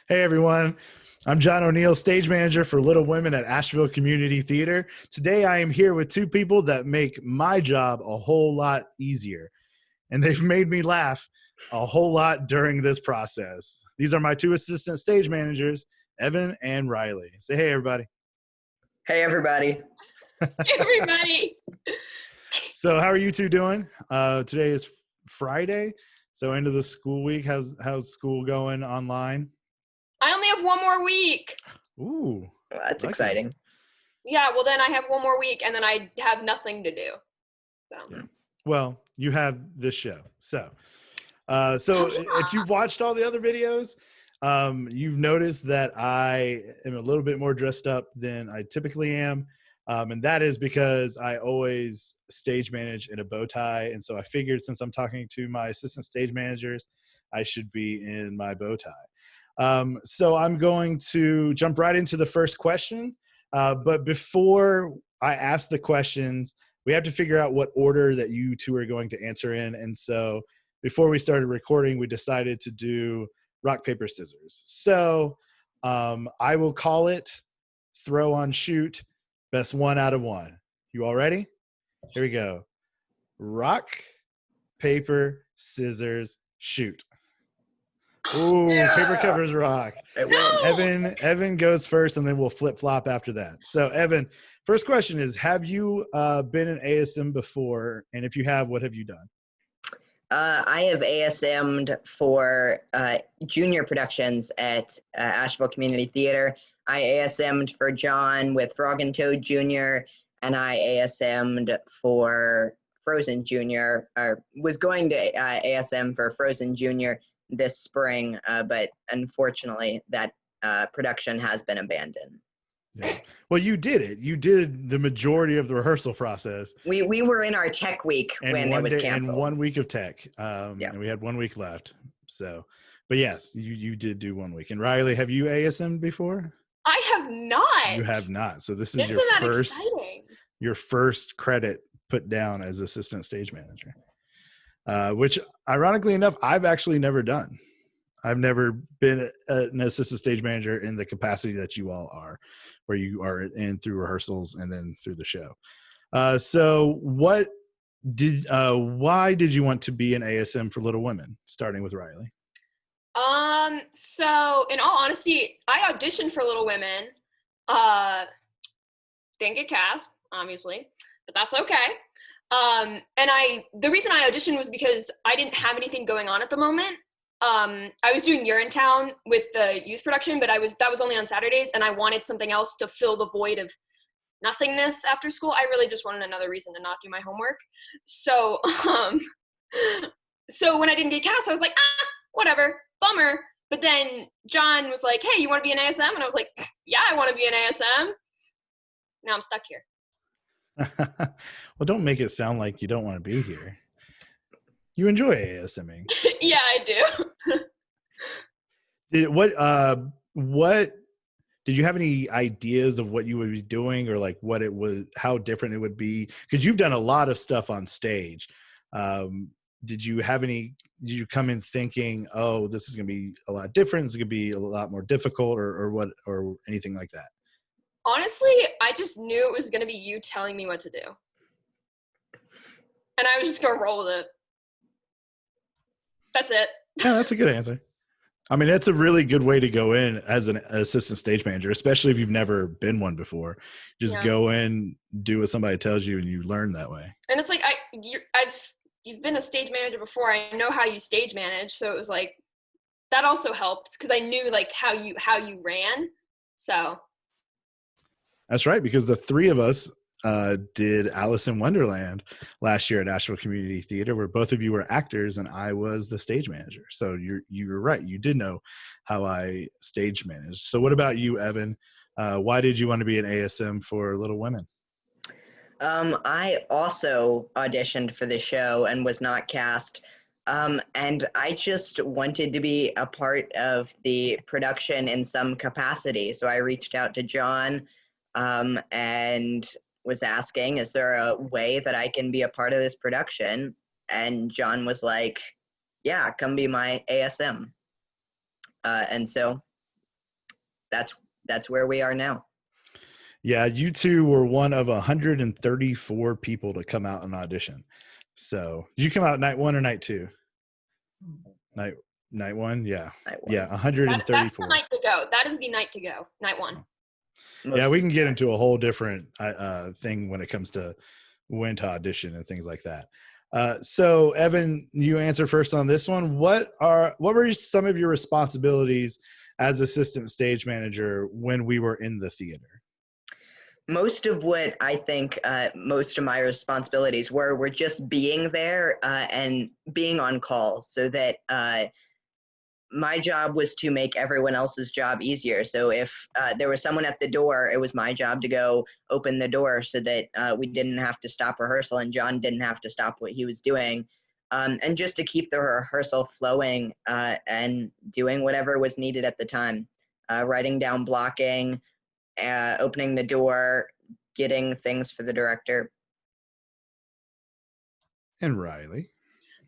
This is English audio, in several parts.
Hey everyone, I'm John O'Neill, stage manager for Little Women at Asheville Community Theatre. Today I am here with two people that make my job a whole lot easier, and they've made me laugh a whole lot during this process. These are my two assistant stage managers, Evan and Riley. Say hey everybody. Hey, everybody. Everybody. So how are you two doing? Today is Friday, so end of the school week. How's school going online? I only have one more week. Ooh, Well, that's lucky. exciting. Yeah, well then I have one more week and then I have nothing to do. So. Yeah. Well, you have this show. So if you've watched all the other videos, you've noticed that I am a little bit more dressed up than I typically am. And that is because I always stage manage in a bow tie. And so I figured since I'm talking to my assistant stage managers, I should be in my bow tie. So I'm going to jump right into the first question. But before I ask the questions, we have to figure out what order that you two are going to answer in. And so before we started recording, we decided to do rock, paper, scissors. So I will call it throw on shoot, best one out of one. You all ready? Here we go. Rock, paper, scissors, shoot. Ooh, Yeah! paper covers rock. Evan goes first, and then we'll flip flop after that. So, Evan, first question is: have you been an ASM before? And if you have, what have you done? I have ASM'd for junior productions at Asheville Community Theatre. I ASM'd for John with Frog and Toad Jr., and I ASM'd for Frozen Jr., or was going to ASM for Frozen Jr. this spring, but unfortunately that production has been abandoned. Yeah. Well, you did it. You did the majority of the rehearsal process. We were in our tech week when it was canceled. And 1 week of tech. Yeah. And we had 1 week left. So, but yes, you did do 1 week. And Riley, have you ASM'd before? I have not. You have not. So this is Isn't that first exciting? Your first credit put down as assistant stage manager. Which ironically enough, I've actually never done. I've never been an assistant stage manager in the capacity that you all are, where you are in through rehearsals and then through the show. So why did you want to be an ASM for Little Women, starting with Riley? So in all honesty, I auditioned for Little Women. Didn't get cast, obviously, but that's okay. And the reason I auditioned was because I didn't have anything going on at the moment. I was doing Urinetown with the youth production, but that was only on Saturdays, and I wanted something else to fill the void of nothingness after school. I really just wanted another reason to not do my homework. So, so when I didn't get cast, I was like, whatever, bummer. But then John was like, hey, you want to be an ASM? And I was like, yeah, I want to be an ASM. Now I'm stuck here. Well, don't make it sound like you don't want to be here. You enjoy ASMing. Yeah, I do. What did you have any ideas of what you would be doing, or like what it was, how different it would be? Because you've done a lot of stuff on stage. Did you come in thinking, oh, this is going to be a lot different, it's going to be a lot more difficult, or anything like that? Honestly, I just knew it was going to be you telling me what to do. And I was just going to roll with it. That's it. Yeah, that's a good answer. I mean, that's a really good way to go in as an assistant stage manager, especially if you've never been one before. Just go in, do what somebody tells you, and you learn that way. And it's like, you've been a stage manager before. I know how you stage manage. So it was like, that also helped because I knew like how you ran. So. That's right, because the three of us did Alice in Wonderland last year at Asheville Community Theatre, where both of you were actors and I was the stage manager. So you're right. You did know how I stage managed. So what about you, Evan? Why did you want to be an ASM for Little Women? I also auditioned for the show and was not cast. And I just wanted to be a part of the production in some capacity. So I reached out to John and was asking, is there a way that I can be a part of this production? And John was like, yeah, come be my ASM. And so that's where we are now. Yeah, you two were one of 134 people to come out and audition. So did you come out night 1 or night 2? Night 1, yeah. Night one. Yeah, 134. That's the night to go. That is the night to go. Night 1. Yeah, we can get into a whole different thing when it comes to when to audition and things like that. So Evan, you answer first on this one. What were some of your responsibilities as assistant stage manager when we were in the theater? Most of what I think most of my responsibilities were just being there and being on call, so that my job was to make everyone else's job easier. So if there was someone at the door, it was my job to go open the door so that we didn't have to stop rehearsal and John didn't have to stop what he was doing. And just to keep the rehearsal flowing and doing whatever was needed at the time. Writing down blocking, opening the door, getting things for the director. And Riley?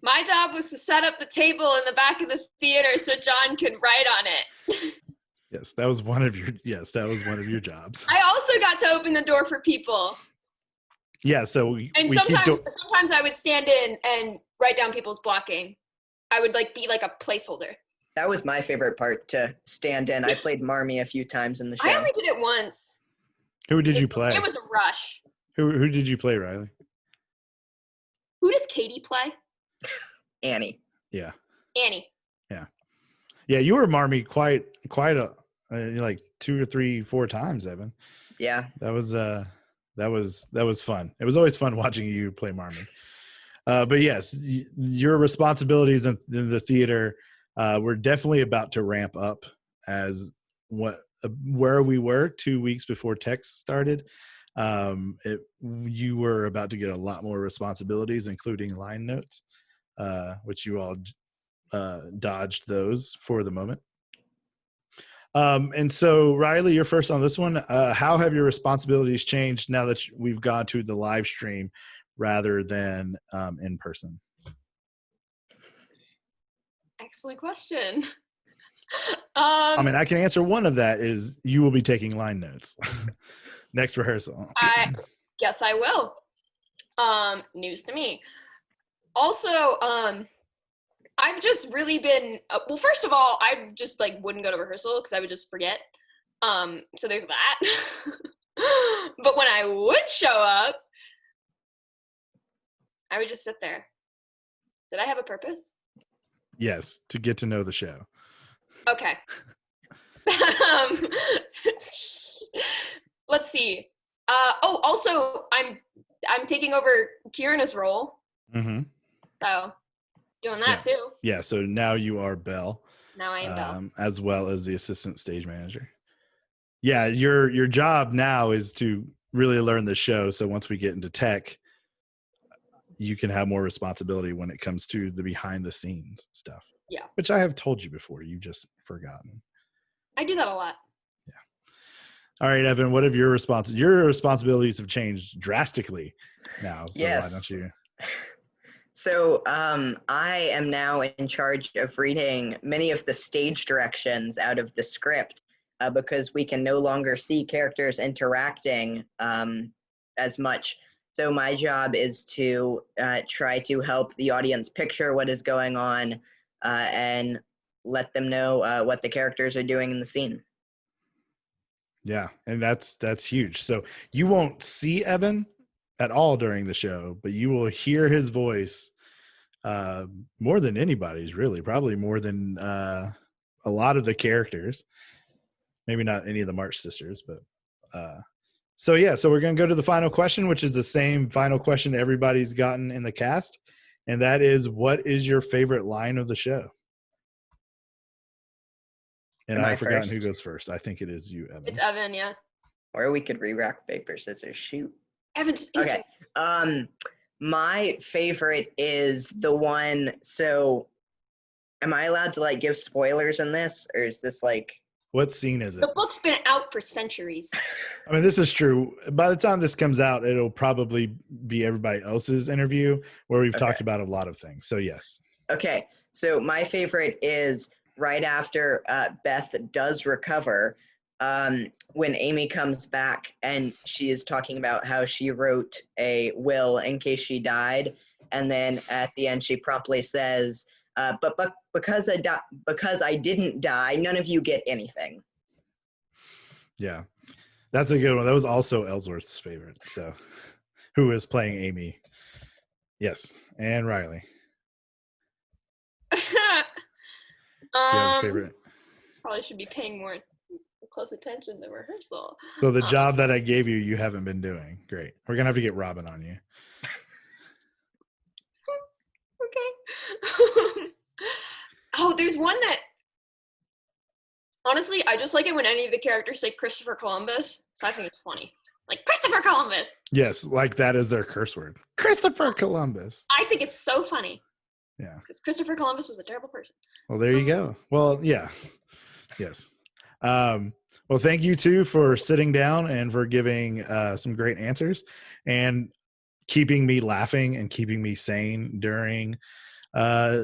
My job was to set up the table in the back of the theater so John could write on it. Yes, that was one of your jobs. I also got to open the door for people. Yeah, so sometimes I would stand in and write down people's blocking. I would be like a placeholder. That was my favorite part, to stand in. I played Marmee a few times in the show. I only did it once. Who did you play? It was a rush. Who did you play, Riley? Who does Katie play? Annie. Yeah. Annie. Yeah. Yeah, you were Marmee quite a like 2 or 3, 4 times, Evan. Yeah. That was fun. It was always fun watching you play Marmee. But yes, your responsibilities in the theater were definitely about to ramp up as where we were 2 weeks before tech started. You were about to get a lot more responsibilities, including line notes, which you all dodged those for the moment. And so, Riley, you're first on this one. How have your responsibilities changed now that we've gone to the live stream rather than in person? Excellent question. I mean, I can answer one of that is you will be taking line notes next rehearsal. I guess I will. News to me. Also, I've just really been, well, first of all, I just wouldn't go to rehearsal because I would just forget. So there's that. But when I would show up, I would just sit there. Did I have a purpose? Yes, to get to know the show. Okay. Let's see. Also, I'm taking over Kierna's role. Mm-hmm. So doing that too. Yeah. So now you are Belle. Now I am Belle, as well as the assistant stage manager. Yeah, your job now is to really learn the show. So once we get into tech, you can have more responsibility when it comes to the behind the scenes stuff. Yeah. Which I have told you before. You've just forgotten. I do that a lot. Yeah. All right, Evan, what have your responsibilities have changed drastically now. So yes. Why don't you? So I am now in charge of reading many of the stage directions out of the script because we can no longer see characters interacting as much. So my job is to try to help the audience picture what is going on and let them know what the characters are doing in the scene. Yeah, and that's huge. So you won't see Evan at all during the show, but you will hear his voice more than anybody's, really, probably more than a lot of the characters. Maybe not any of the March sisters, but so we're going to go to the final question, which is the same final question everybody's gotten in the cast, and that is, what is your favorite line of the show? And I've forgotten who goes first. I think it is you, Evan. It's Evan, yeah. Or we could re-rock, paper, scissors, shoot. Evan, okay. My favorite is the one. So, am I allowed to give spoilers in this, or is this What scene is it? The book's been out for centuries. I mean, this is true. By the time this comes out, it'll probably be everybody else's interview where we've talked about a lot of things. So yes. Okay. So my favorite is right after Beth does recover. when Amy comes back and she is talking about how she wrote a will in case she died, and then at the end she promptly says, but because I didn't die, none of you get anything. Yeah, that's a good one. That was also Ellsworth's favorite. So, who is playing Amy? Yes, and Riley. Do you have a favorite? Probably should be paying more close attention to rehearsal. So the job that I gave you, you haven't been doing. Great. We're gonna have to get Robin on you. Okay. Oh, there's one that honestly, I just like it when any of the characters say Christopher Columbus. So I think it's funny. Like Christopher Columbus. Yes, like that is their curse word. Christopher Columbus. I think it's so funny. Yeah. Because Christopher Columbus was a terrible person. Well, there you go. Well, yeah. Yes. Well, thank you too for sitting down and for giving some great answers and keeping me laughing and keeping me sane during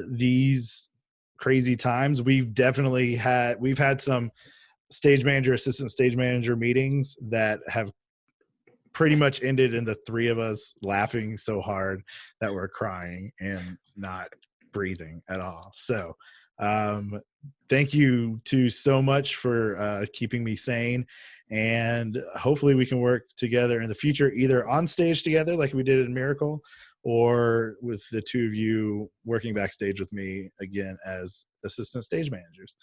these crazy times. We've had some stage manager, assistant stage manager meetings that have pretty much ended in the three of us laughing so hard that we're crying and not breathing at all. So thank you so much for keeping me sane, and hopefully we can work together in the future, either on stage together like we did in Miracle, or with the two of you working backstage with me again as assistant stage managers.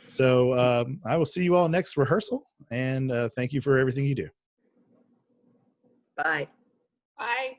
So I will see you all next rehearsal, and thank you for everything you do. Bye. Bye.